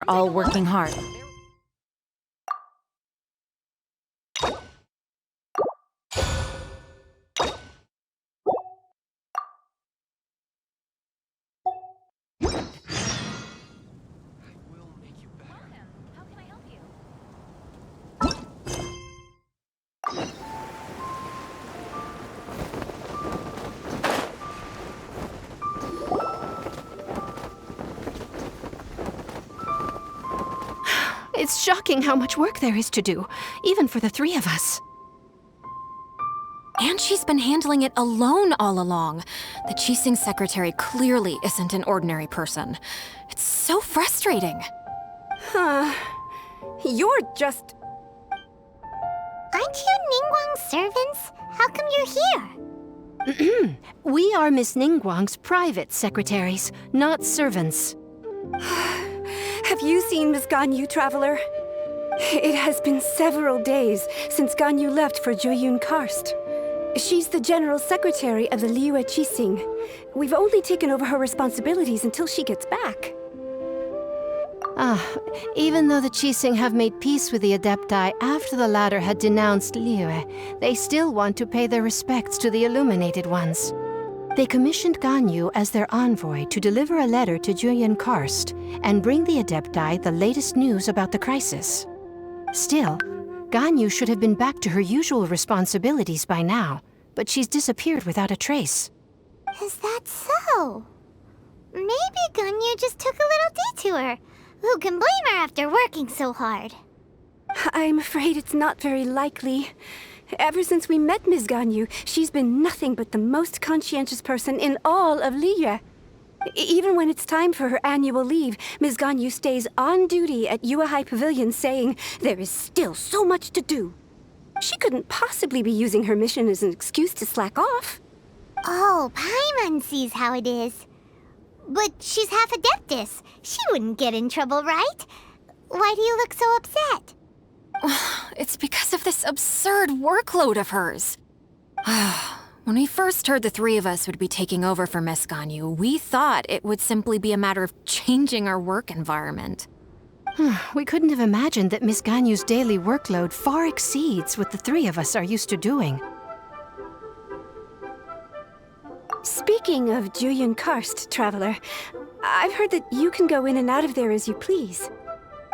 all working hard. It's shocking how much work there is to do, even for the three of us. And she's been handling it alone all along. The Qixing secretary clearly isn't an ordinary person. It's so frustrating. You're just... Aren't you Ningguang's servants? How come you're here? We are Miss Ningguang's private secretaries, not servants. Have you seen Miss Ganyu, Traveler? It has been several days since Ganyu left for Jueyun Karst. She's the general secretary of the Liyue Qixing. We've only taken over her responsibilities until she gets back. Even though the Qixing have made peace with the Adepti after the latter had denounced Liyue, they still want to pay their respects to the Illuminated Ones. They commissioned Ganyu as their envoy to deliver a letter to Jueyun Karst and bring the Adepti the latest news about the crisis. Still, Ganyu should have been back to her usual responsibilities by now, but she's disappeared without a trace. Is that so? Maybe Ganyu just took a little detour. Who can blame her after working so hard? I'm afraid it's not very likely. Ever since we met Ms. Ganyu, she's been nothing but the most conscientious person in all of Liyue. Even when it's time for her annual leave, Ms. Ganyu stays on duty at Yuehai Pavilion saying there is still so much to do. She couldn't possibly be using her mission as an excuse to slack off. Oh, Paimon sees how it is. But she's half Adeptus. She wouldn't get in trouble, right? Why do you look so upset? It's because of this absurd workload of hers. When we first heard the three of us would be taking over for Miss Ganyu, we thought it would simply be a matter of changing our work environment. We couldn't have imagined that Miss Ganyu's daily workload far exceeds what the three of us are used to doing. Speaking of Jueyun Karst, Traveler, I've heard that you can go in and out of there as you please.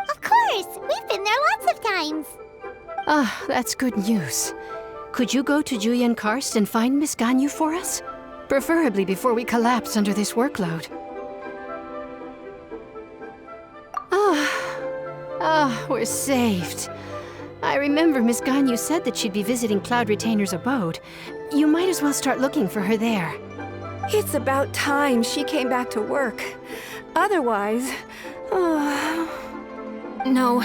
Of course! We've been there lots of times! That's good news. Could you go to Jueyun Karst and find Miss Ganyu for us? Preferably before we collapse under this workload. We're saved. I remember Miss Ganyu said that she'd be visiting Cloud Retainer's abode. You might as well start looking for her there. It's about time she came back to work. Otherwise... No,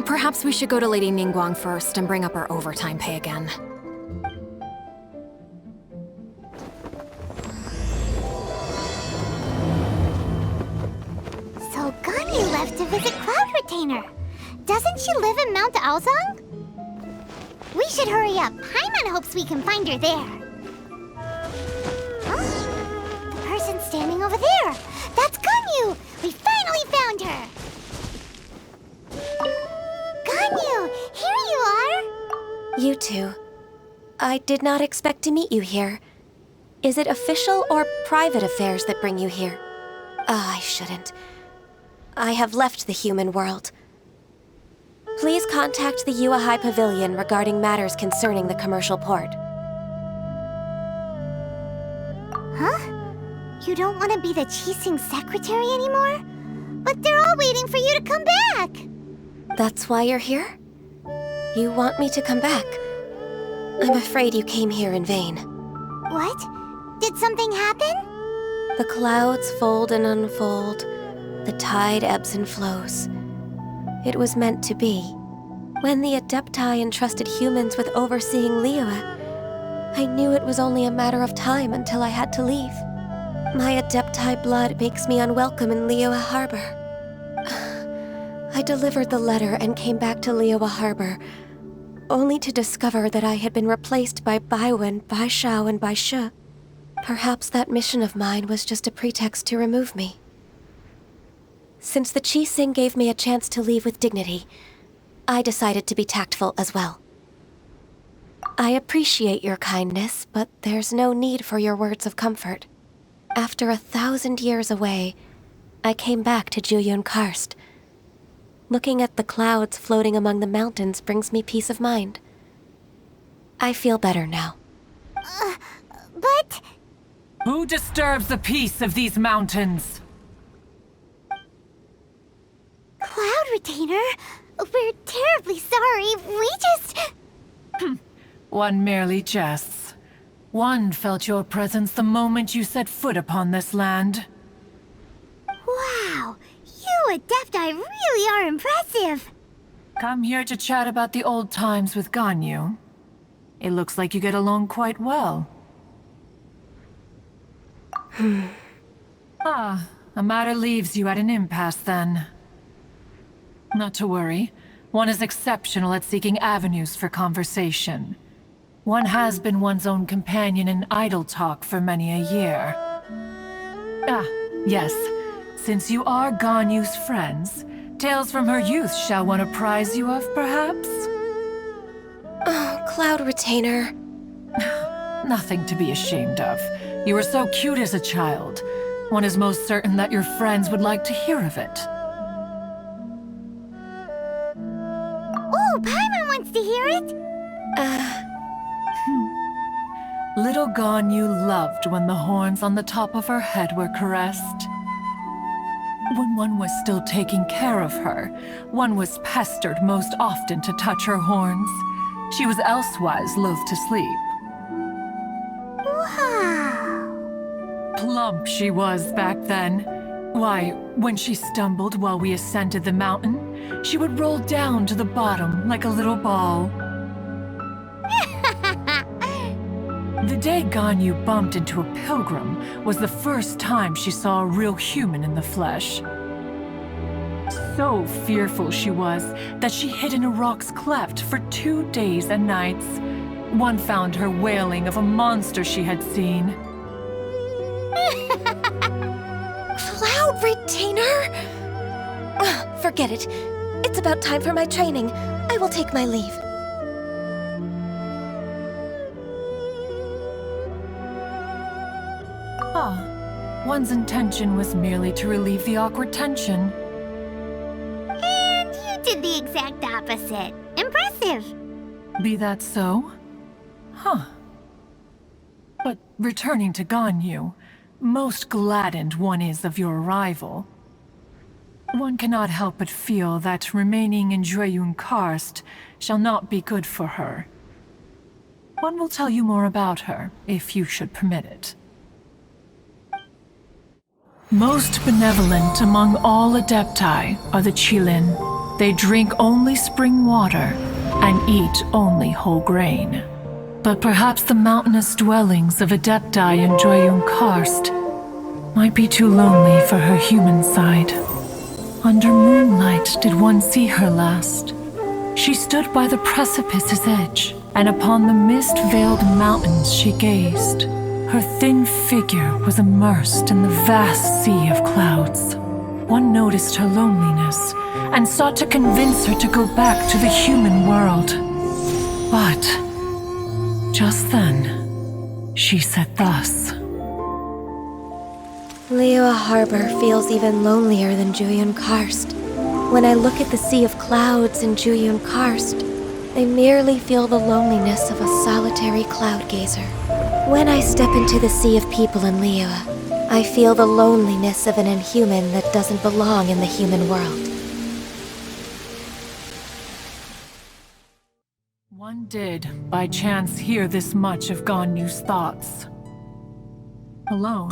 perhaps we should go to Lady Ningguang first and bring up our overtime pay again. So Ganyu left to visit Cloud Retainer. Doesn't she live in Mount Aozang? We should hurry up. Paimon hopes we can find her there. Huh? The person standing over there. That's Ganyu! We finally found her! Ganyu, here you are! You two. I did not expect to meet you here. Is it official or private affairs that bring you here? I shouldn't. I have left the human world. Please contact the Yuehai Pavilion regarding matters concerning the commercial port. Huh? You don't want to be the Qixing secretary anymore? But they're all waiting for you to come back! That's why you're here? You want me to come back? I'm afraid you came here in vain. What? Did something happen? The clouds fold and unfold. The tide ebbs and flows. It was meant to be. When the Adepti entrusted humans with overseeing Liyue, I knew it was only a matter of time until I had to leave. My Adepti blood makes me unwelcome in Liyue Harbor. I delivered the letter and came back to Liyue Harbor, only to discover that I had been replaced by Baiwen, Baishao, and Baishe. Perhaps that mission of mine was just a pretext to remove me. Since the Qixing gave me a chance to leave with dignity, I decided to be tactful as well. I appreciate your kindness, but there's no need for your words of comfort. After 1,000 years away, I came back to Jueyun Karst. Looking at the clouds floating among the mountains brings me peace of mind. I feel better now. But... Who disturbs the peace of these mountains? Cloud Retainer, we're terribly sorry. We just... One merely jests. One felt your presence the moment you set foot upon this land. Wow, you Adepti really are impressive. Come here to chat about the old times with Ganyu. It looks like you get along quite well. A matter leaves you at an impasse then. Not to worry. One is exceptional at seeking avenues for conversation. One has been one's own companion in idle talk for many a year. Yes. Since you are Ganyu's friends, tales from her youth shall one apprise you of, perhaps? Oh, Cloud Retainer. Nothing to be ashamed of. You were so cute as a child. One is most certain that your friends would like to hear of it. Oh, Paimon wants to hear it. Little Ganyu loved when the horns on the top of her head were caressed. When one was still taking care of her, one was pestered most often to touch her horns. She was elsewise loath to sleep. Wow. Plump she was back then. Why, when she stumbled while we ascended the mountain, she would roll down to the bottom like a little ball. The day Ganyu bumped into a pilgrim was the first time she saw a real human in the flesh. So fearful she was that she hid in a rock's cleft for 2 days and nights. One found her wailing of a monster she had seen. Cloud Retainer? Forget it. It's about time for my training. I will take my leave. One's intention was merely to relieve the awkward tension. And you did the exact opposite. Impressive. Be that so? But returning to Ganyu, most gladdened one is of your arrival. One cannot help but feel that remaining in Jueyun Karst shall not be good for her. One will tell you more about her, if you should permit it. Most benevolent among all Adepti are the Qilin. They drink only spring water and eat only whole grain. But perhaps the mountainous dwellings of Adepti in Jueyun Karst might be too lonely for her human side. Under moonlight did one see her last. She stood by the precipice's edge, and upon the mist-veiled mountains she gazed. Her thin figure was immersed in the vast sea of clouds. One noticed her loneliness and sought to convince her to go back to the human world. But just then, she said thus. Liyue Harbor feels even lonelier than Jueyun Karst. When I look at the sea of clouds in Jueyun Karst, I merely feel the loneliness of a solitary cloud gazer. When I step into the sea of people in Liyue, I feel the loneliness of an inhuman that doesn't belong in the human world. One did, by chance, hear this much of Ganyu's thoughts. Alone,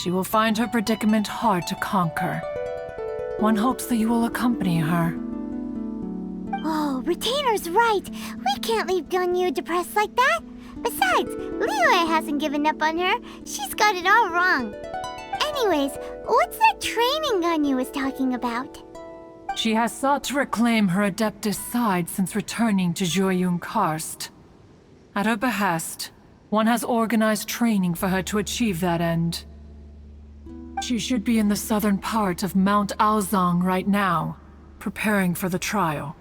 she will find her predicament hard to conquer. One hopes that you will accompany her. Oh, Retainer's right. We can't leave Ganyu depressed like that. Besides, Liyue hasn't given up on her. She's got it all wrong. Anyways, what's that training Ganyu was talking about? She has sought to reclaim her Adeptus side since returning to Jueyun Karst. At her behest, one has organized training for her to achieve that end. She should be in the southern part of Mount Aozang right now, preparing for the trial.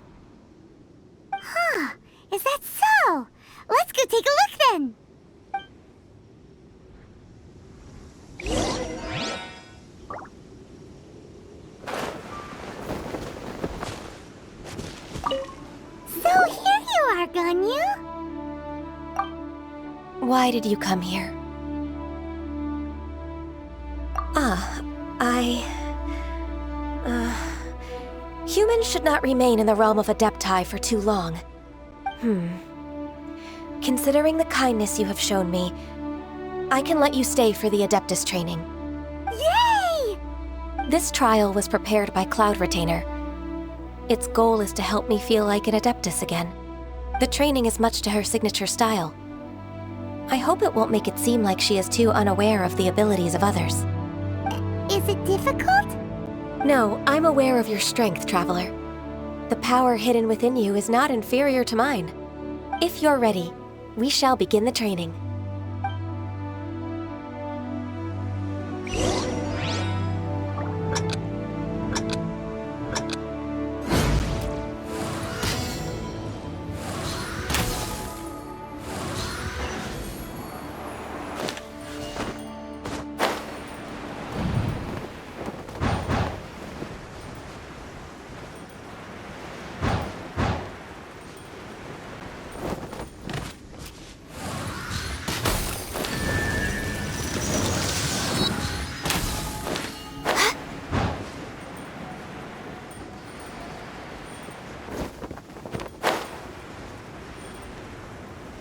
Huh, is that so? Let's go take a look then. So here you are, Ganyu. Why did you come here? Humans should not remain in the realm of Adepti for too long. Considering the kindness you have shown me, I can let you stay for the Adeptus training. Yay! This trial was prepared by Cloud Retainer. Its goal is to help me feel like an Adeptus again. The training is much to her signature style. I hope it won't make it seem like she is too unaware of the abilities of others. Is it difficult? No, I'm aware of your strength, Traveler. The power hidden within you is not inferior to mine. If you're ready, we shall begin the training.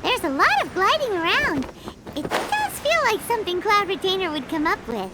There's a lot of gliding around. It does feel like something Cloud Retainer would come up with.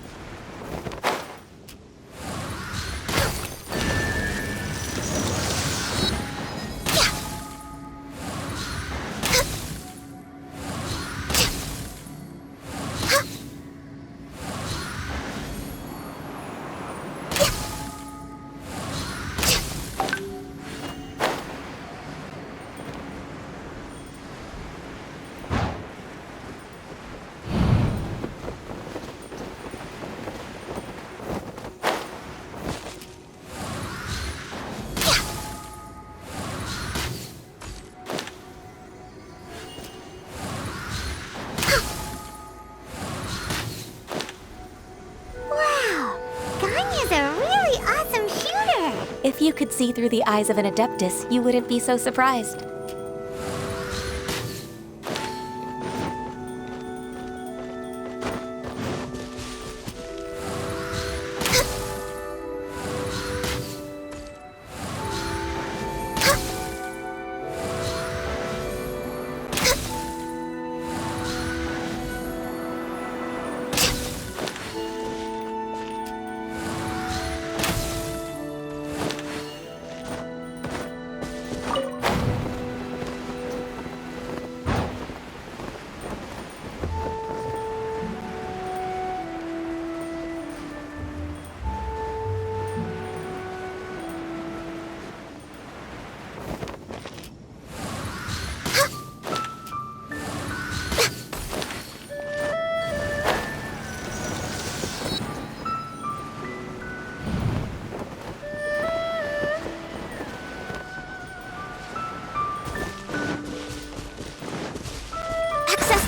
If you could see through the eyes of an Adeptus, you wouldn't be so surprised.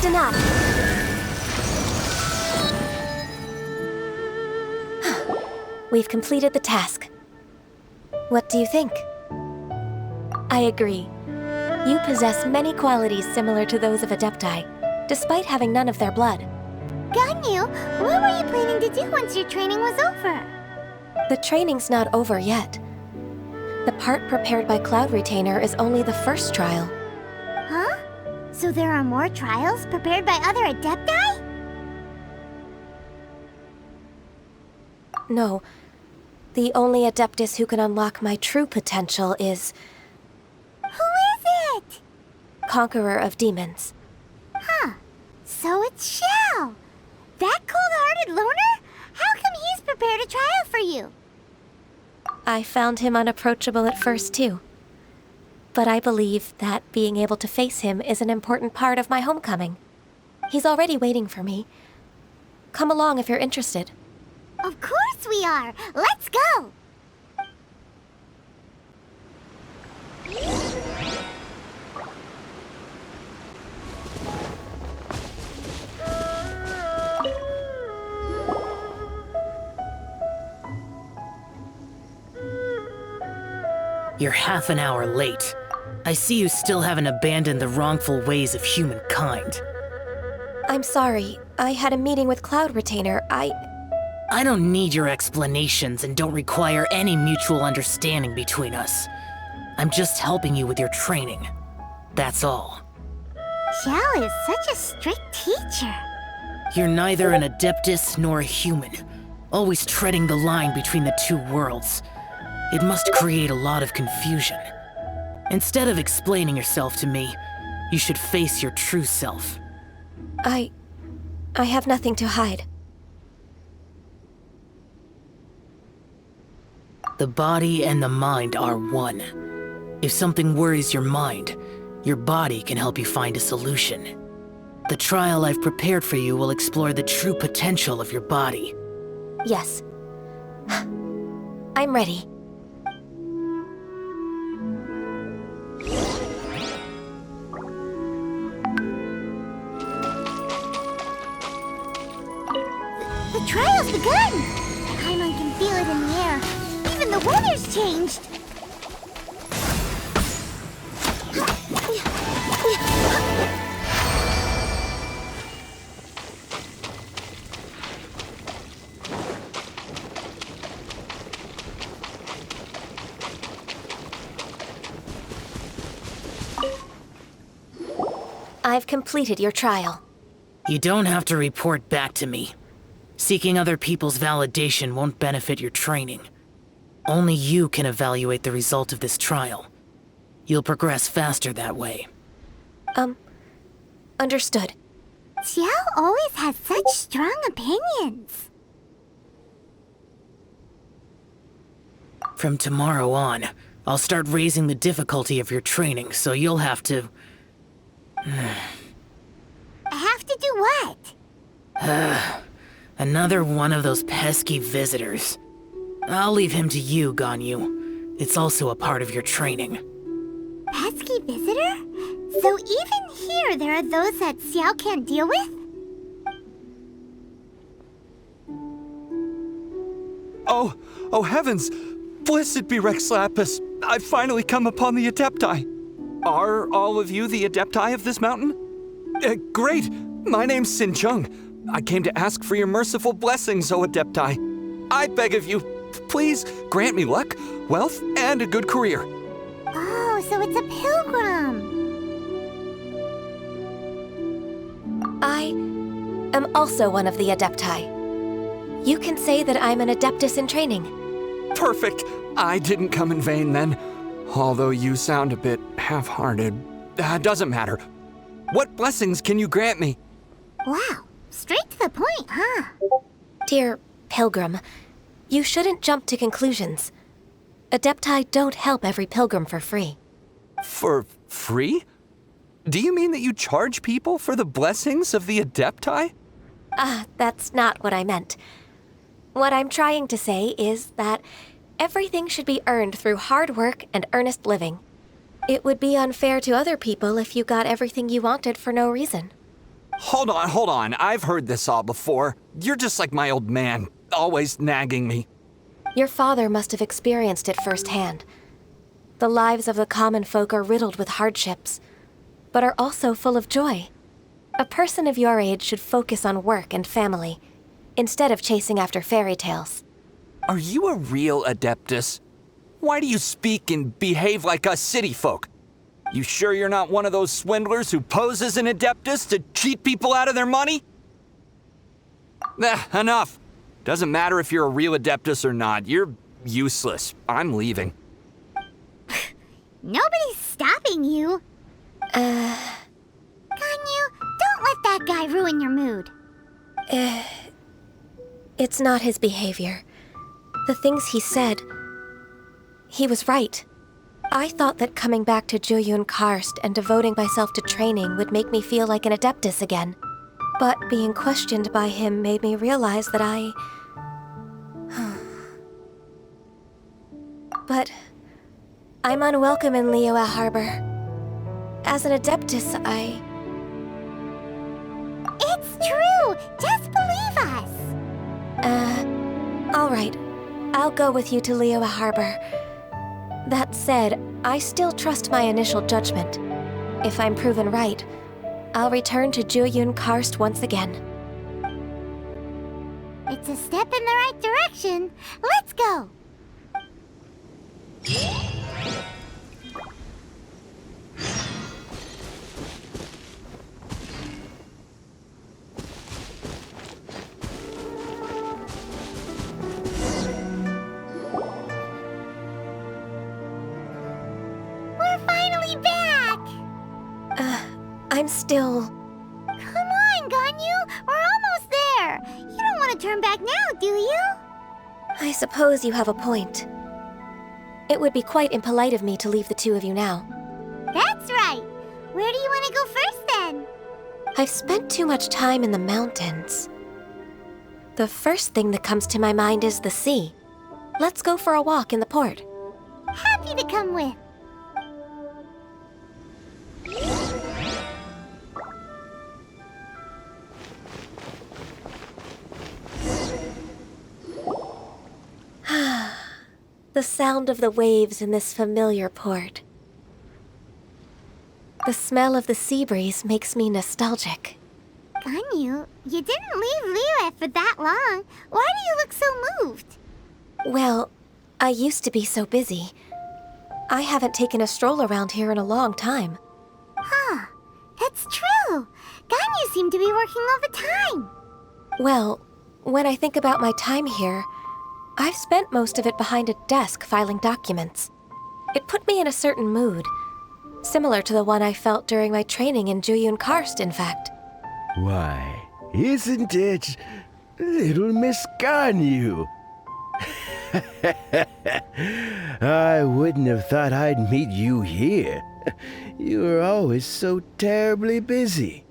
Denied. We've completed the task. What do you think? I agree. You possess many qualities similar to those of Adepti, despite having none of their blood. Ganyu, what were you planning to do once your training was over? The training's not over yet. The part prepared by Cloud Retainer is only the first trial. Huh? So there are more trials prepared by other Adepti? No. The only Adeptus who can unlock my true potential is... Who is it? Conqueror of Demons. Huh. So it's Shell. That cold-hearted loner? How come he's prepared a trial for you? I found him unapproachable at first, too. But I believe that being able to face him is an important part of my homecoming. He's already waiting for me. Come along if you're interested. Of course we are! Let's go! You're half an hour late. I see you still haven't abandoned the wrongful ways of humankind. I'm sorry. I had a meeting with Cloud Retainer. I don't need your explanations and don't require any mutual understanding between us. I'm just helping you with your training. That's all. Xiao is such a strict teacher. You're neither an Adeptus nor a human, always treading the line between the two worlds. It must create a lot of confusion. Instead of explaining yourself to me, you should face your true self. I have nothing to hide. The body and the mind are one. If something worries your mind, your body can help you find a solution. The trial I've prepared for you will explore the true potential of your body. Yes. I'm ready. The trial's begun! Paimon can feel it in the air. Even the weather's changed! I've completed your trial. You don't have to report back to me. Seeking other people's validation won't benefit your training. Only you can evaluate the result of this trial. You'll progress faster that way. Understood. Xiao always has such strong opinions. From tomorrow on, I'll start raising the difficulty of your training, so you'll have to... Have to do what? Another one of those pesky visitors. I'll leave him to you, Ganyu. It's also a part of your training. Pesky visitor? So even here there are those that Xiao can't deal with? Oh heavens! Blessed be Rex Lapis! I've finally come upon the Adepti! Are all of you the Adepti of this mountain? Great! My name's Sin Chung. I came to ask for your merciful blessings, O Adepti. I beg of you, please grant me luck, wealth, and a good career. Oh, so it's a pilgrim. I am also one of the Adepti. You can say that I'm an Adeptus in training. Perfect! I didn't come in vain then. Although you sound a bit half-hearted. Doesn't matter. What blessings can you grant me? Wow, straight to the point, huh? Dear Pilgrim, you shouldn't jump to conclusions. Adepti don't help every pilgrim for free. For free? Do you mean that you charge people for the blessings of the Adepti? That's not what I meant. What I'm trying to say is that everything should be earned through hard work and earnest living. It would be unfair to other people if you got everything you wanted for no reason. Hold on. I've heard this all before. You're just like my old man, always nagging me. Your father must have experienced it firsthand. The lives of the common folk are riddled with hardships, but are also full of joy. A person of your age should focus on work and family, instead of chasing after fairy tales. Are you a real Adeptus? Why do you speak and behave like us city folk? You sure you're not one of those swindlers who pose as an Adeptus to cheat people out of their money? Enough. Doesn't matter if you're a real Adeptus or not. You're useless. I'm leaving. Nobody's stopping you. Ganyu, don't let that guy ruin your mood. It's not his behavior. The things he said, he was right. I thought that coming back to Jueyun Karst and devoting myself to training would make me feel like an Adeptus again. But being questioned by him made me realize that But I'm unwelcome in Liyue Harbor. As an Adeptus, It's true! Just believe us! Alright. I'll go with you to Liyue Harbor. That said, I still trust my initial judgment. If I'm proven right, I'll return to Jueyun Karst once again. It's a step in the right direction. Let's go! We're finally back! I'm still... Come on, Ganyu! We're almost there! You don't want to turn back now, do you? I suppose you have a point. It would be quite impolite of me to leave the two of you now. That's right! Where do you want to go first, then? I've spent too much time in the mountains. The first thing that comes to my mind is the sea. Let's go for a walk in the port. Happy to come with. The sound of the waves in this familiar port. The smell of the sea breeze makes me nostalgic. Ganyu, you didn't leave Liyue for that long. Why do you look so moved? Well, I used to be so busy. I haven't taken a stroll around here in a long time. Huh, that's true. Ganyu seemed to be working all the time. Well, when I think about my time here, I've spent most of it behind a desk filing documents. It put me in a certain mood, similar to the one I felt during my training in Jueyun Karst, in fact. Why, isn't it little Miss Ganyu? I wouldn't have thought I'd meet you here. You were always so terribly busy.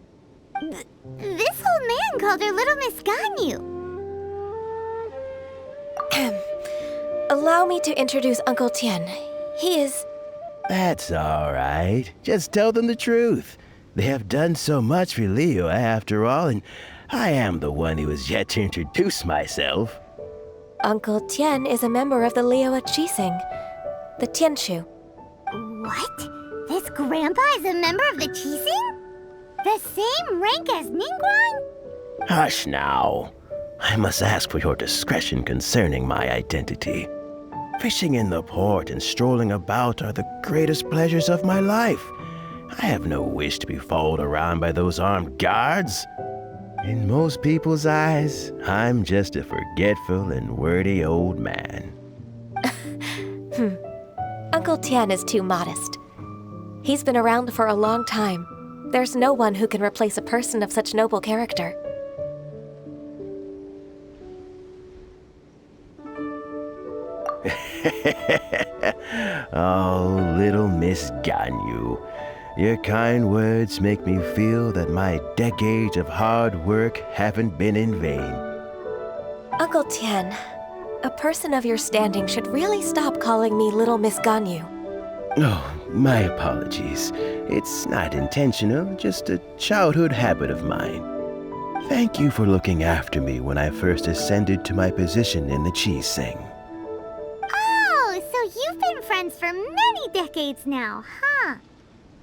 This old man called her Little Miss Ganyu. Allow me to introduce Uncle Tien. He is... That's all right. Just tell them the truth. They have done so much for Liyue after all, and I am the one who has yet to introduce myself. Uncle Tien is a member of the Liyue Qixing, the Tianshu. What? This grandpa is a member of the Qixing? The same rank as Ningguang? Hush now. I must ask for your discretion concerning my identity. Fishing in the port and strolling about are the greatest pleasures of my life. I have no wish to be followed around by those armed guards. In most people's eyes, I'm just a forgetful and wordy old man. Uncle Tien is too modest. He's been around for a long time. There's no one who can replace a person of such noble character. Oh, little Miss Ganyu. Your kind words make me feel that my decades of hard work haven't been in vain. Uncle Tien, a person of your standing should really stop calling me Little Miss Ganyu. Oh, my apologies. It's not intentional, just a childhood habit of mine. Thank you for looking after me when I first ascended to my position in the Qixing. Oh, so you've been friends for many decades now, huh?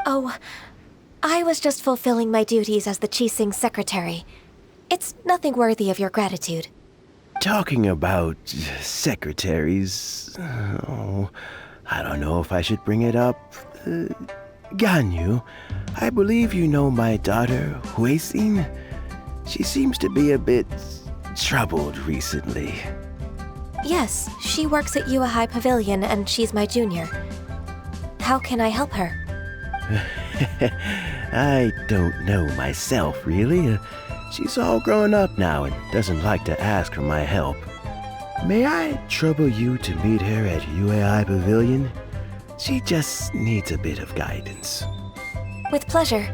Oh, I was just fulfilling my duties as the Qixing secretary. It's nothing worthy of your gratitude. Talking about secretaries, oh, I don't know if I should bring it up. Ganyu, I believe you know my daughter, Huixin. She seems to be a bit troubled recently. Yes, she works at Yue High Pavilion and she's my junior. How can I help her? I don't know myself, really. She's all grown up now and doesn't like to ask for my help. May I trouble you to meet her at Yue High Pavilion? She just needs a bit of guidance. With pleasure.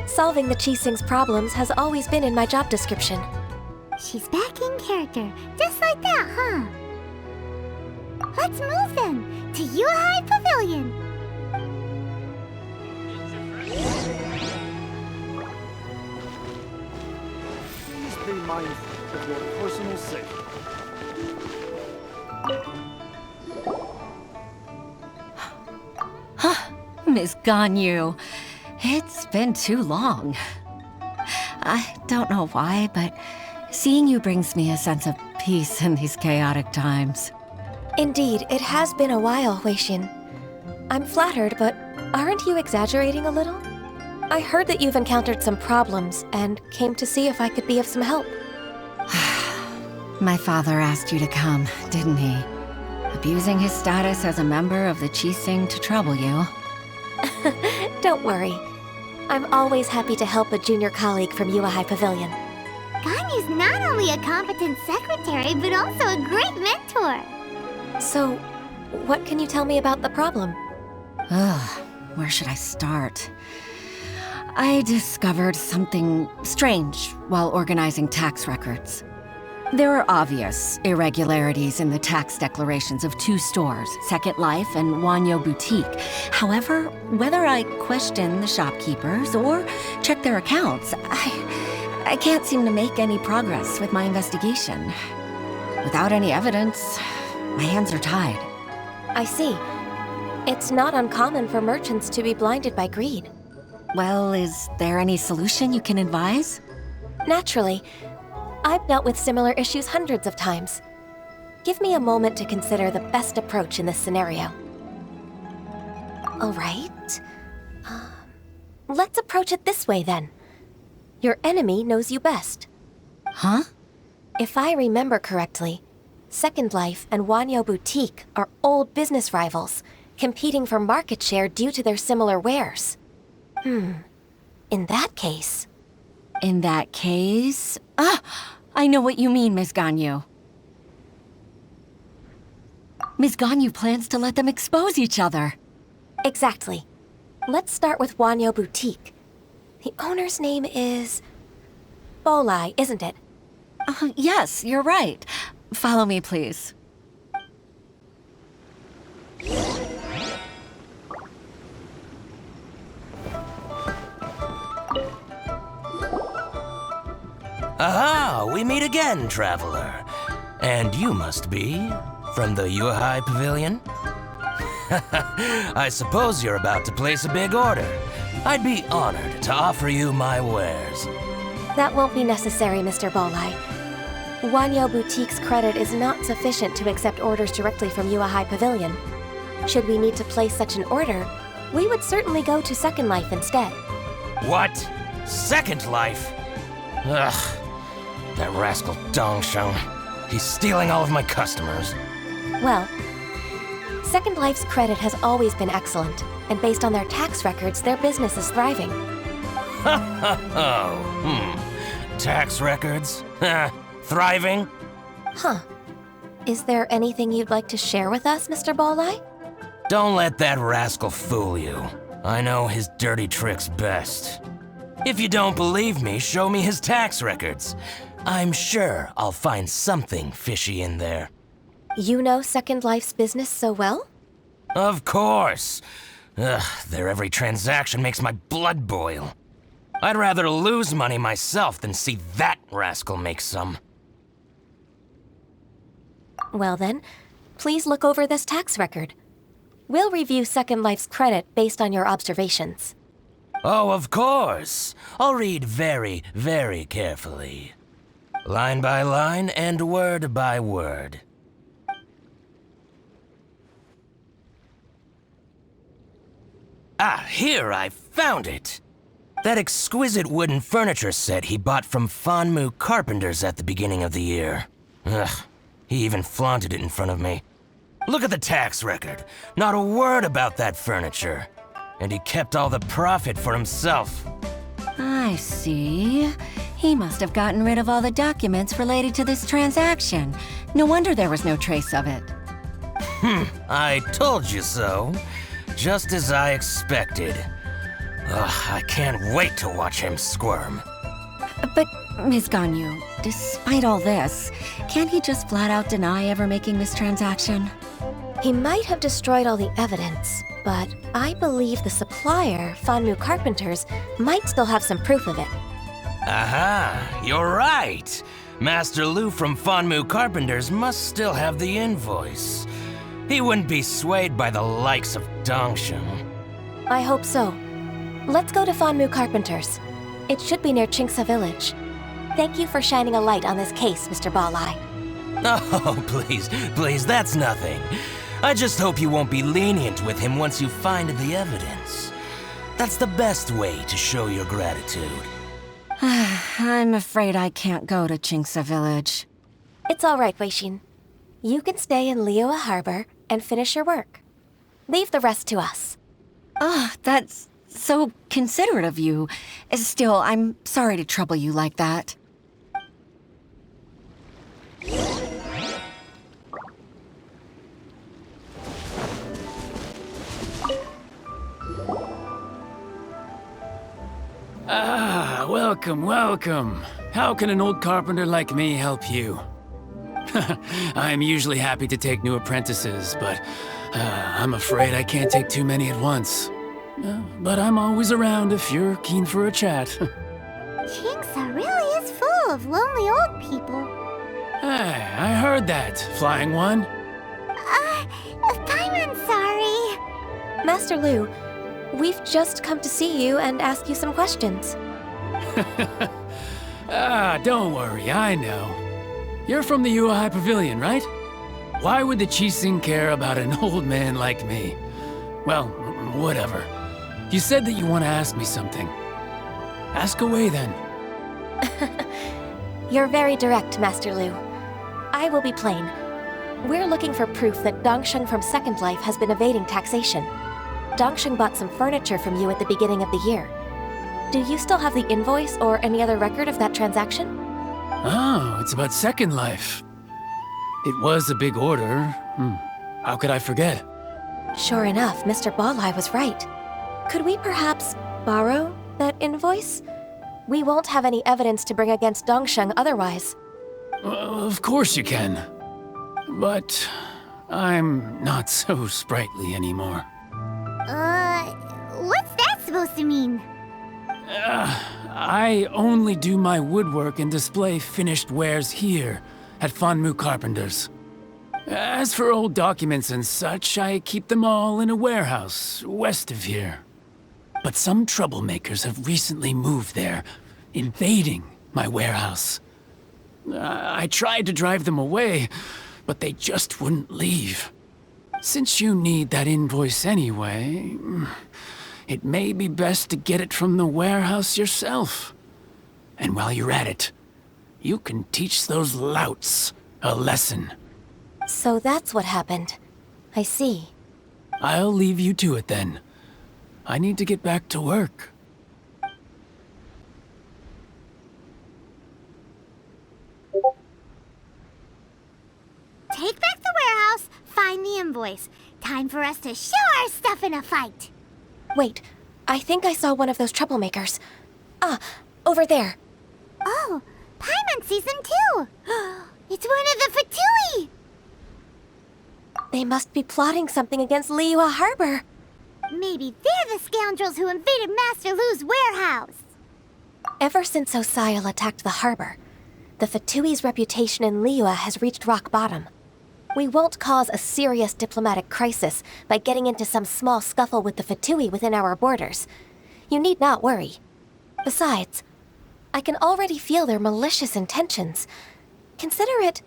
Solving the Qixing's problems has always been in my job description. She's back in character, just like that, huh? Let's move then to Yuhai Pavilion. Please be mindful of your personal safety. Miss Ganyu, it's been too long. I don't know why, but seeing you brings me a sense of peace in these chaotic times. Indeed, it has been a while, Huixin. I'm flattered, but aren't you exaggerating a little? I heard that you've encountered some problems and came to see if I could be of some help. My father asked you to come, didn't he? Abusing his status as a member of the Qixing to trouble you. Don't worry. I'm always happy to help a junior colleague from Yuhai Pavilion. Ganyu's not only a competent secretary, but also a great mentor. So, what can you tell me about the problem? Where should I start? I discovered something strange while organizing tax records. There are obvious irregularities in the tax declarations of two stores, Second Life and Wanyo Boutique. However, whether I question the shopkeepers or check their accounts, I can't seem to make any progress with my investigation. Without any evidence, my hands are tied. I see. It's not uncommon for merchants to be blinded by greed. Well, is there any solution you can advise? Naturally. I've dealt with similar issues hundreds of times. Give me a moment to consider the best approach in this scenario. All right. Let's approach it this way, then. Your enemy knows you best. Huh? If I remember correctly, Second Life and Wanyo Boutique are old business rivals, competing for market share due to their similar wares. In that case... In that case... I know what you mean, Miss Ganyu. Miss Ganyu plans to let them expose each other. Exactly. Let's start with Wanyo Boutique. The owner's name is... Bolai, isn't it? Yes, you're right. Follow me, please. Aha! We meet again, traveler. And you must be from the Yuhai Pavilion? I suppose you're about to place a big order. I'd be honored to offer you my wares. That won't be necessary, Mr. Bolai. Wanyo Boutique's credit is not sufficient to accept orders directly from Yuhai Pavilion. Should we need to place such an order, we would certainly go to Second Life instead. What? Second Life? Ugh. That rascal Dongsheng. He's stealing all of my customers. Well, Second Life's credit has always been excellent, and based on their tax records, their business is thriving. Tax records? Thriving? Huh. Is there anything you'd like to share with us, Mr. Bolai? Don't let that rascal fool you. I know his dirty tricks best. If you don't believe me, show me his tax records. I'm sure I'll find something fishy in there. You know Second Life's business so well? Of course. Their every transaction makes my blood boil. I'd rather lose money myself than see that rascal make some. Well then, please look over this tax record. We'll review Second Life's credit based on your observations. Oh, of course. I'll read very, very carefully. Line by line and word by word. Ah, here, I found it. That exquisite wooden furniture set he bought from Fanmu Carpenters at the beginning of the year. Ugh, he even flaunted it in front of me. Look at the tax record. Not a word about that furniture. And he kept all the profit for himself. I see. He must have gotten rid of all the documents related to this transaction. No wonder there was no trace of it. I told you so. Just as I expected. Ugh, I can't wait to watch him squirm. But, Ms. Ganyu, despite all this, can't he just flat out deny ever making this transaction? He might have destroyed all the evidence, but I believe the supplier, Fanmu Carpenters, might still have some proof of it. Aha, you're right. Master Lu from Fanmu Carpenters must still have the invoice. He wouldn't be swayed by the likes of Dongsheng. I hope so. Let's go to Fanmu Carpenters. It should be near Chingsa Village. Thank you for shining a light on this case, Mr. Balai. Oh, please, that's nothing. I just hope you won't be lenient with him once you find the evidence. That's the best way to show your gratitude. I'm afraid I can't go to Chingsa Village. It's all right, Weixin. You can stay in Liyue Harbor and finish your work. Leave the rest to us. That's so considerate of you. Still, I'm sorry to trouble you like that. Welcome. How can an old carpenter like me help you? I'm usually happy to take new apprentices, but I'm afraid I can't take too many at once. But I'm always around if you're keen for a chat. Chingsa really is full of lonely old people. Hey, I heard that, Flying One. I'm sorry. Master Lu, we've just come to see you and ask you some questions. Don't worry, I know. You're from the Yuehai Pavilion, right? Why would the Qixing care about an old man like me? Well, whatever. You said that you want to ask me something. Ask away, then. You're very direct, Master Lu. I will be plain. We're looking for proof that Dongsheng from Second Life has been evading taxation. Dongsheng bought some furniture from you at the beginning of the year. Do you still have the invoice or any other record of that transaction? Oh, it's about Second Life. It was a big order. How could I forget? Sure enough, Mr. Balai was right. Could we perhaps borrow that invoice? We won't have any evidence to bring against Dongsheng otherwise. Of course you can. But I'm not so sprightly anymore. What's that supposed to mean? I only do my woodwork and display finished wares here at Fanmu Carpenters. As for old documents and such, I keep them all in a warehouse west of here. But some troublemakers have recently moved there, invading my warehouse. I tried to drive them away, but they just wouldn't leave. Since you need that invoice anyway, it may be best to get it from the warehouse yourself. And while you're at it, you can teach those louts a lesson. So that's what happened. I see. I'll leave you to it then. I need to get back to work. Take back the warehouse, find the invoice. Time for us to show our stuff in a fight. Wait, I think I saw one of those troublemakers. Over there. Oh, Paimon sees them too. It's one of the Fatui. They must be plotting something against Liyue Harbor. Maybe they're the scoundrels who invaded Master Lu's warehouse. Ever since Osial attacked the harbor, the Fatui's reputation in Liyue has reached rock bottom. We won't cause a serious diplomatic crisis by getting into some small scuffle with the Fatui within our borders. You need not worry. Besides, I can already feel their malicious intentions. Consider it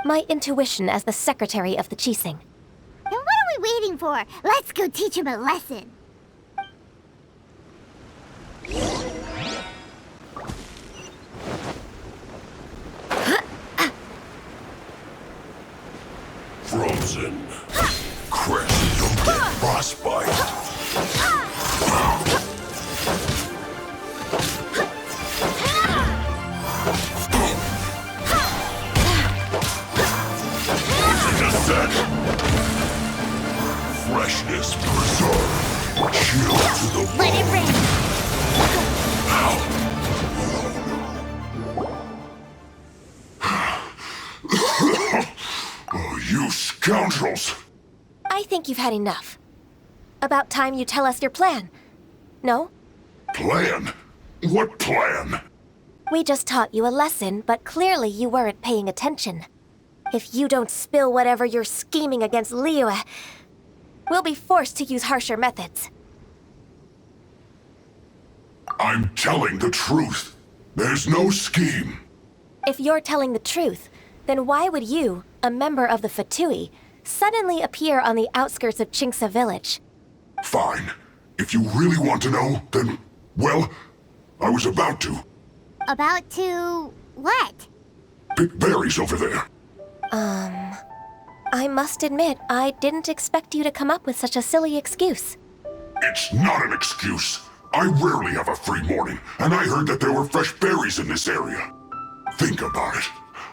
my intuition as the secretary of the Qixing. Then what are we waiting for? Let's go teach him a lesson. Frozen. Crescent frostbite. Freshness preserved. Chill to the bone. Let it rain. Oh, you scoundrels! think you've had enough. About time you tell us your plan. No? Plan? What plan? We just taught you a lesson, but clearly you weren't paying attention. If you don't spill whatever you're scheming against Liyue, we'll be forced to use harsher methods. I'm telling the truth. There's no scheme. If you're telling the truth, then why would you, a member of the Fatui, suddenly appear on the outskirts of Chinksa village? Fine. If you really want to know, then, well, I was about to. About to what? Pick berries over there. I must admit, I didn't expect you to come up with such a silly excuse. It's not an excuse. I rarely have a free morning, and I heard that there were fresh berries in this area. Think about it.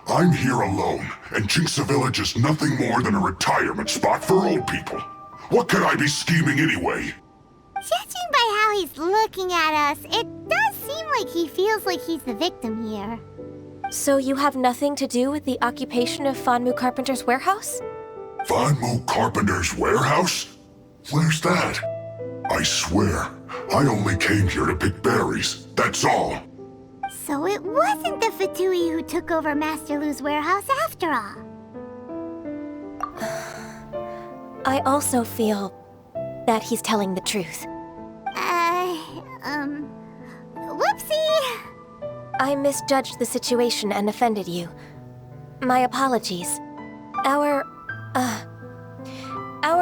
I'm here alone, and Chinksa Village is nothing more than a retirement spot for old people. What could I be scheming anyway? Judging by how he's looking at us, it does seem like he feels like he's the victim here. So you have nothing to do with the occupation of Fanmu Carpenter's warehouse? Fanmu Carpenter's warehouse? Where's that? I swear, I only came here to pick berries, that's all. So it wasn't the Fatui who took over Master Lu's warehouse after all. I also feel that he's telling the truth. Whoopsie! I misjudged the situation and offended you. My apologies. Our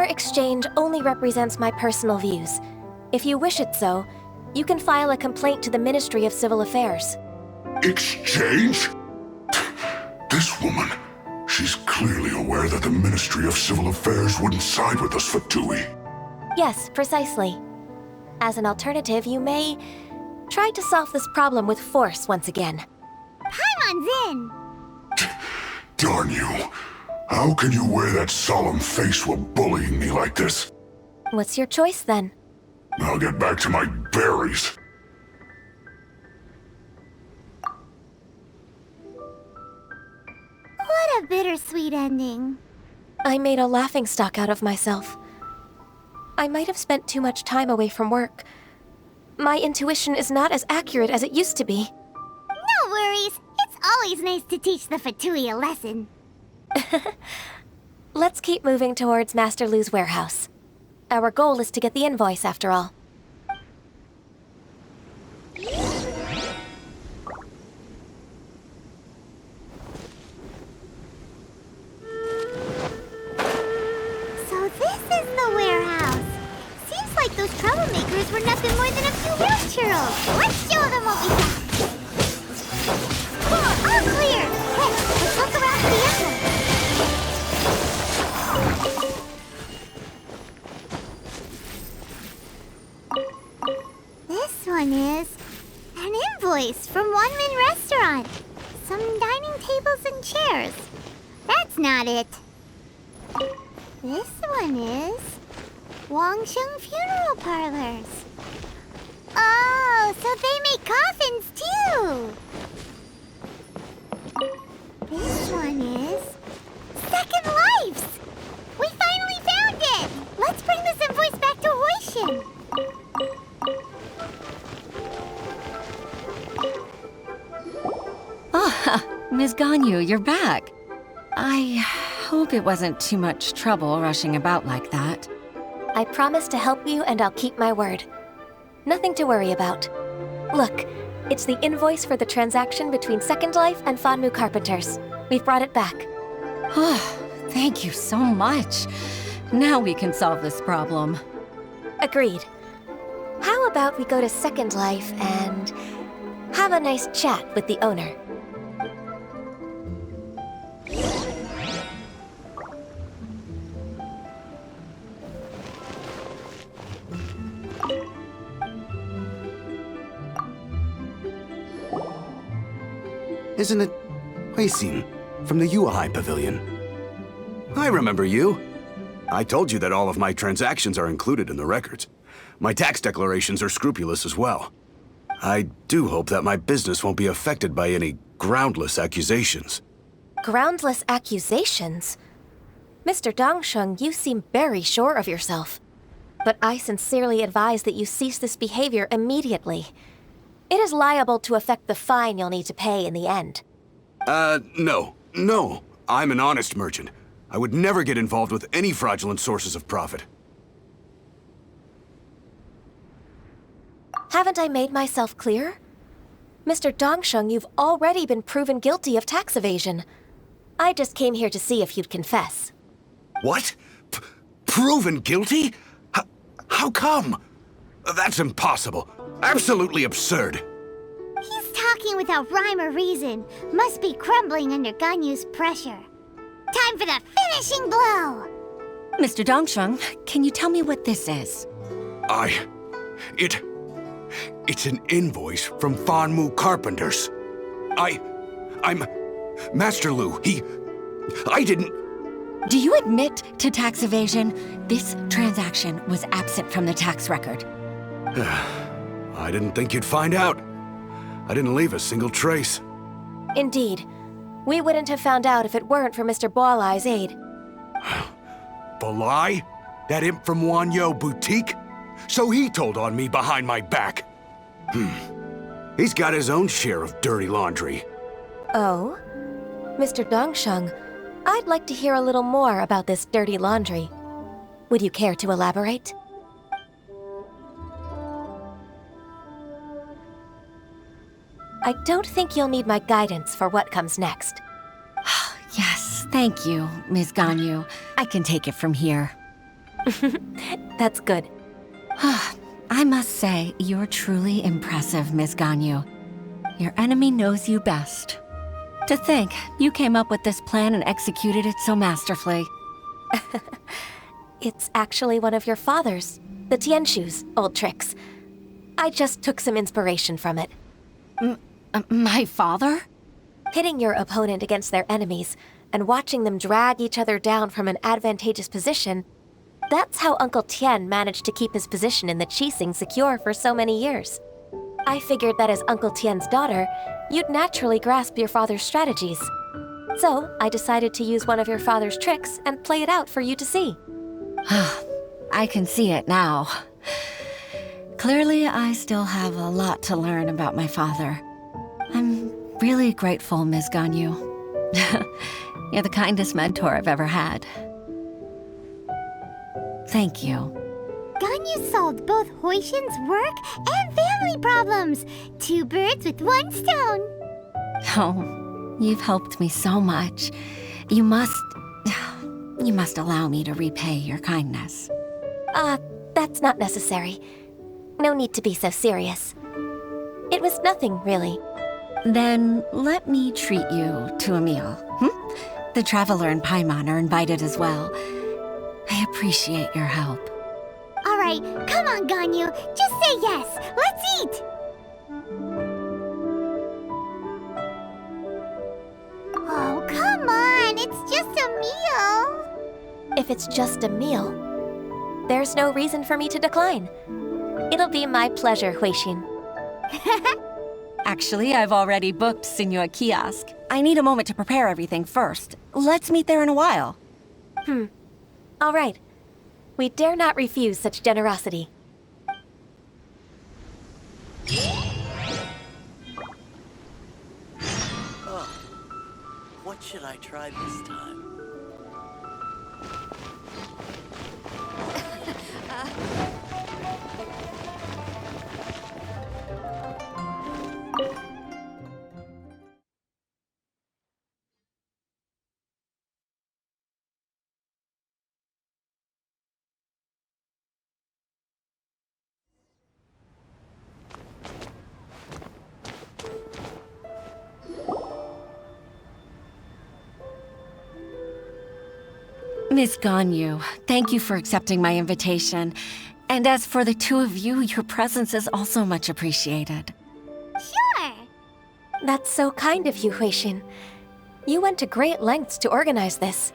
exchange only represents my personal views. If you wish it so, you can file a complaint to the Ministry of Civil Affairs. Exchange? This woman, she's clearly aware that the Ministry of Civil Affairs wouldn't side with us, Fatui. Yes, precisely. As an alternative, you may try to solve this problem with force once again. Paimon's in! Darn you. How can you wear that solemn face while bullying me like this? What's your choice, then? I'll get back to my berries. What a bittersweet ending. I made a laughingstock out of myself. I might have spent too much time away from work. My intuition is not as accurate as it used to be. No worries. It's always nice to teach the Fatui a lesson. Let's keep moving towards Master Lu's warehouse. Our goal is to get the invoice, after all. So this is the warehouse. Seems like those troublemakers were nothing more than a few road churros. Let's show them what we got. All clear. Hey, let's look around for the entrance. This one is an invoice from One Min Restaurant. Some dining tables and chairs. That's not it. This one is Wangsheng Funeral Parlors. Oh, so they make coffins too. This one is Second Lives. We finally found it. Let's bring this invoice back to Hoishin. Ms. Ganyu, you're back. I hope it wasn't too much trouble rushing about like that. I promise to help you, and I'll keep my word. Nothing to worry about. Look, it's the invoice for the transaction between Second Life and Fanmu Carpenters. We've brought it back. Oh, thank you so much. Now we can solve this problem. Agreed. How about we go to Second Life and have a nice chat with the owner? Isn't it Huixin from the Yuehai Pavilion? I remember you. I told you that all of my transactions are included in the records. My tax declarations are scrupulous as well. I do hope that my business won't be affected by any groundless accusations. Groundless accusations? Mr. Dongsheng, you seem very sure of yourself. But I sincerely advise that you cease this behavior immediately. It is liable to affect the fine you'll need to pay in the end. No. No. I'm an honest merchant. I would never get involved with any fraudulent sources of profit. Haven't I made myself clear? Mr. Dongsheng, you've already been proven guilty of tax evasion. I just came here to see if you'd confess. What? Proven guilty? How come? That's impossible. Absolutely absurd. He's talking without rhyme or reason. Must be crumbling under Ganyu's pressure. Time for the finishing blow! Mr. Dongsheng, can you tell me what this is? It's an invoice from Fanmu Carpenters. I'm Master Lu. I didn't... Do you admit to tax evasion? This transaction was absent from the tax record. I didn't think you'd find out. I didn't leave a single trace. Indeed. We wouldn't have found out if it weren't for Mr. Boalai's aid. Balai? That imp from Wanyo Boutique? So he told on me behind my back. He's got his own share of dirty laundry. Oh? Mr. Dongsheng, I'd like to hear a little more about this dirty laundry. Would you care to elaborate? I don't think you'll need my guidance for what comes next. Yes, thank you, Ms. Ganyu. I can take it from here. That's good. I must say, you're truly impressive, Ms. Ganyu. Your enemy knows you best. To think, you came up with this plan and executed it so masterfully. It's actually one of your father's, the Tianshu's, old tricks. I just took some inspiration from it. My father? Pitting your opponent against their enemies and watching them drag each other down from an advantageous position, that's how Uncle Tian managed to keep his position in the Qixing secure for so many years. I figured that as Uncle Tian's daughter, you'd naturally grasp your father's strategies. So I decided to use one of your father's tricks and play it out for you to see. I can see it now. Clearly, I still have a lot to learn about my father. I'm really grateful, Ms. Ganyu. You're the kindest mentor I've ever had. Thank you. Ganyu solved both Huixin's work and family problems. 2 birds with 1 stone. Oh, you've helped me so much. You must allow me to repay your kindness. That's not necessary. No need to be so serious. It was nothing, really. Then let me treat you to a meal. The Traveler and Paimon are invited as well. I appreciate your help. All right, come on, Ganyu. Just say yes. Let's eat. Oh, come on. It's just a meal. If it's just a meal, there's no reason for me to decline. It'll be my pleasure, Huixin. Actually, I've already booked Senor Kiosk. I need a moment to prepare everything first. Let's meet there in a while. All right. We dare not refuse such generosity. What should I try this time? Miss Ganyu, thank you for accepting my invitation. And as for the two of you, your presence is also much appreciated. Sure. That's so kind of you, Huixin. You went to great lengths to organize this.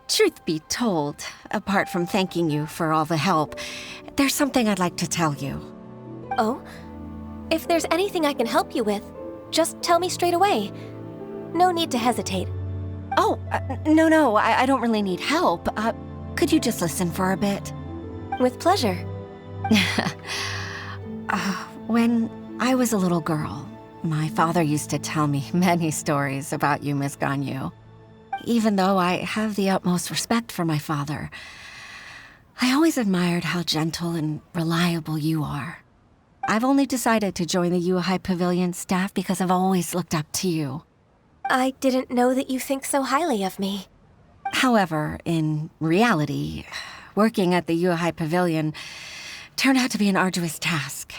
Truth be told, apart from thanking you for all the help, there's something I'd like to tell you. Oh? If there's anything I can help you with, just tell me straight away. No need to hesitate. Oh, no, I don't really need help. Could you just listen for a bit? With pleasure. When I was a little girl, my father used to tell me many stories about you, Miss Ganyu. Even though I have the utmost respect for my father, I always admired how gentle and reliable you are. I've only decided to join the Yuhai Pavilion staff because I've always looked up to you. I didn't know that you think so highly of me. However, in reality, working at the Yuhai Pavilion turned out to be an arduous task.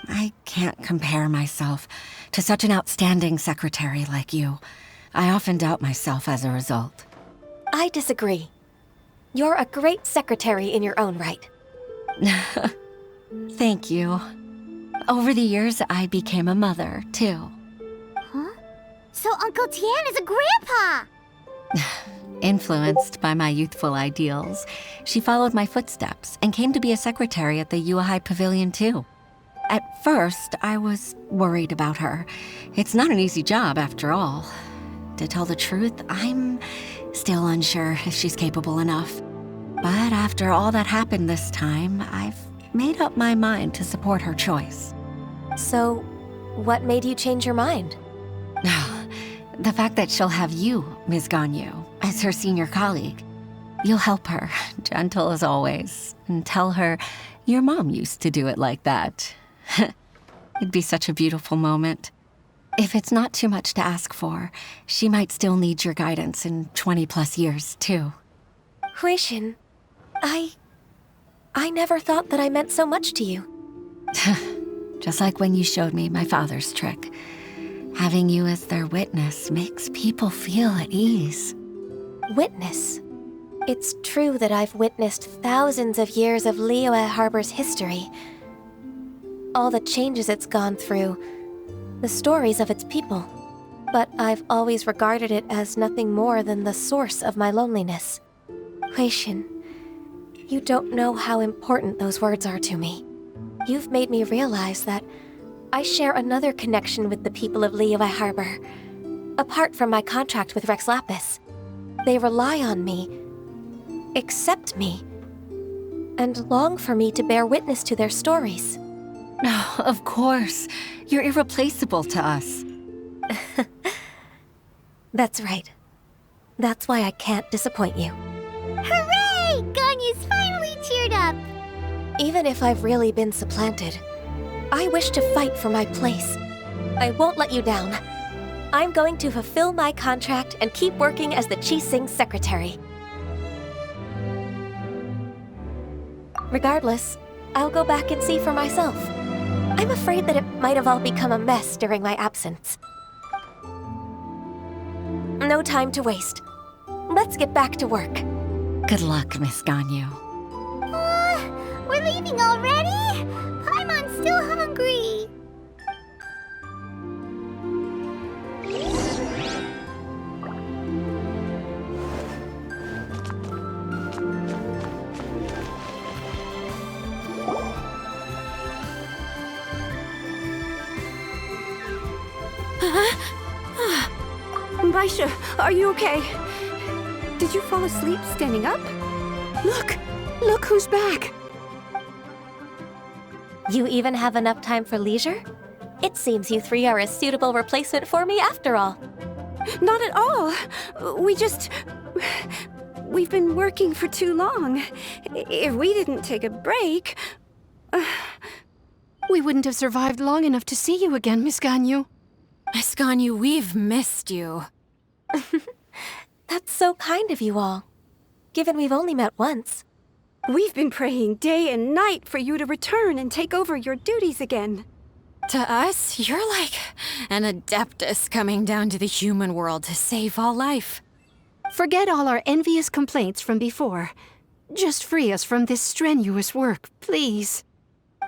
I can't compare myself to such an outstanding secretary like you. I often doubt myself as a result. I disagree. You're a great secretary in your own right. Thank you. Over the years, I became a mother, too. Huh? So Uncle Tian is a grandpa! Influenced by my youthful ideals, she followed my footsteps and came to be a secretary at the Yuhai Pavilion, too. At first, I was worried about her. It's not an easy job, after all. To tell the truth, I'm still unsure if she's capable enough. But after all that happened this time, I've made up my mind to support her choice. So, what made you change your mind? The fact that she'll have you, Ms. Ganyu, as her senior colleague. You'll help her, gentle as always, and tell her your mom used to do it like that. It'd be such a beautiful moment. If it's not too much to ask for, she might still need your guidance in 20+ years, too. Huixin, I never thought that I meant so much to you. Just like when you showed me my father's trick. Having you as their witness makes people feel at ease. Witness? It's true that I've witnessed thousands of years of Liyue Harbor's history. All the changes it's gone through, the stories of its people. But I've always regarded it as nothing more than the source of my loneliness. Huixin, you don't know how important those words are to me. You've made me realize that I share another connection with the people of Liyue Harbor, apart from my contract with Rex Lapis. They rely on me, accept me, and long for me to bear witness to their stories. Oh, of course. You're irreplaceable to us. That's right. That's why I can't disappoint you. Hooray! Ganyu's finally cheered up! Even if I've really been supplanted, I wish to fight for my place. I won't let you down. I'm going to fulfill my contract and keep working as the Qixing secretary. Regardless, I'll go back and see for myself. I'm afraid that it might have all become a mess during my absence. No time to waste. Let's get back to work. Good luck, Miss Ganyu. We're leaving already? Paimon's still hungry. Baisha, are you okay? Did you fall asleep standing up? Look who's back! You even have enough time for leisure? It seems you three are a suitable replacement for me after all. Not at all. We've been working for too long. If we didn't take a break... We wouldn't have survived long enough to see you again, Miss Ganyu. Miss Ganyu, we've missed you. That's so kind of you all, given we've only met once. We've been praying day and night for you to return and take over your duties again. To us, you're like an adeptus coming down to the human world to save all life. Forget all our envious complaints from before. Just free us from this strenuous work, please.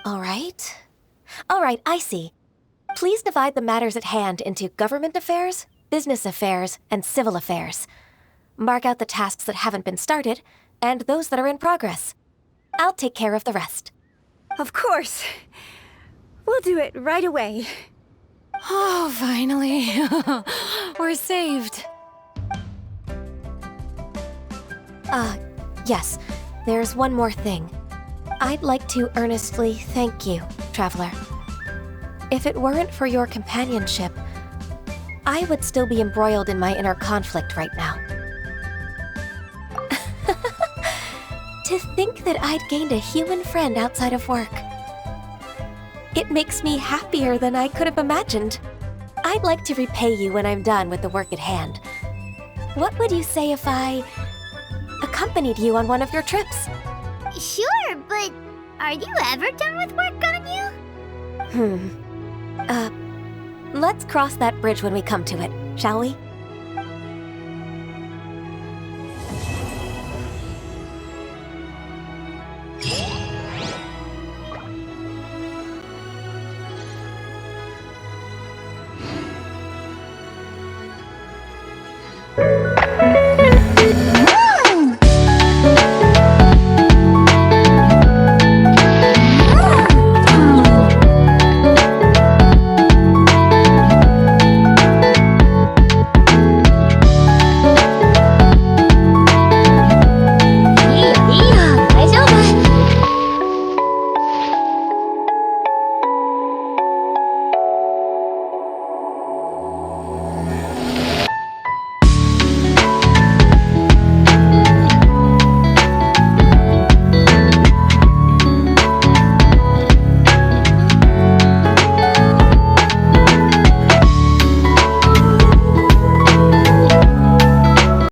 All right, I see. Please divide the matters at hand into government affairs, business affairs, and civil affairs. Mark out the tasks that haven't been started, and those that are in progress. I'll take care of the rest. Of course. We'll do it right away. Oh, finally. We're saved. Yes. There's one more thing. I'd like to earnestly thank you, Traveler. If it weren't for your companionship, I would still be embroiled in my inner conflict right now. To think that I'd gained a human friend outside of work. It makes me happier than I could have imagined. I'd like to repay you when I'm done with the work at hand. What would you say if I accompanied you on one of your trips? Sure, but are you ever done with work, Ganyu? Let's cross that bridge when we come to it, shall we?